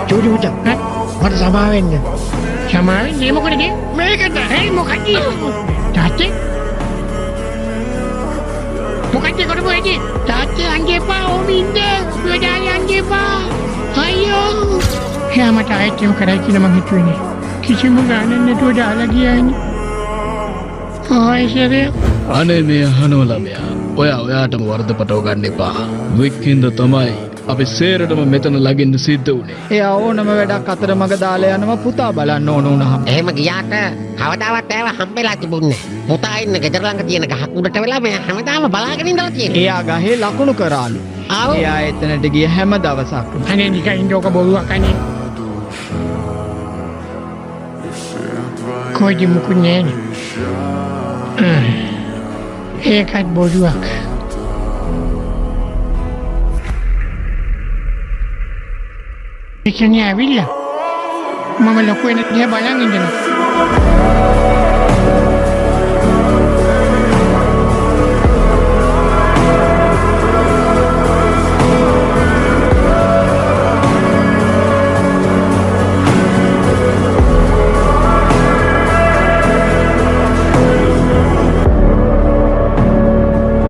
චූටි පුතා මට සමා වෙන්න. සමා වෙන්නේ මොකටද? මේකට. හේ මොකද? තාත්තේ මොකද කරපුවේදී? තාත්තේ අංගෙපා ඕම ඉන්නේ. ඔබලාගේ අංගෙපා. අයියෝ. හැමත ආයෙත් කරයි කියලා මං හිතුවේ. කිසිම ගානක් නැතුව දාලා ගියානේ. ආයෙත් අනේ මේ අහනෝ ළමයා. ඔයාටම වර්ධපටව ගන්න එපා. වික්කින්ද තමයි අපි සේරටම මෙතන ළඟින් සිද්ධ වුණේ. එයා ඕනම වැඩක් අතරමඟ දාලා යනවා පුතා බලන්න ඕන වුණාම. එහෙම ගියාට කවදාවත් ඇව හම්බෙලා තිබුණේ නැහැ. පුතා ඉන්න ගෙදර ළඟ තියෙන ගහක් උඩට වෙලා මම හැමදාම බලාගෙන ඉඳලා තියෙනවා. එයා ගහේ ලකුණු කරාලු. එයා එතනට ගිය හැම දවසක්ම. අනේ නිකන් ඉන්නක බොරුවක් අනේ. කොයි මුකුත් නෑනේ. ඒකත් බොරුවක්. එචනේ ඇවිල්ලා මම ලොකු වෙන දිහා බලන් ඉඳලා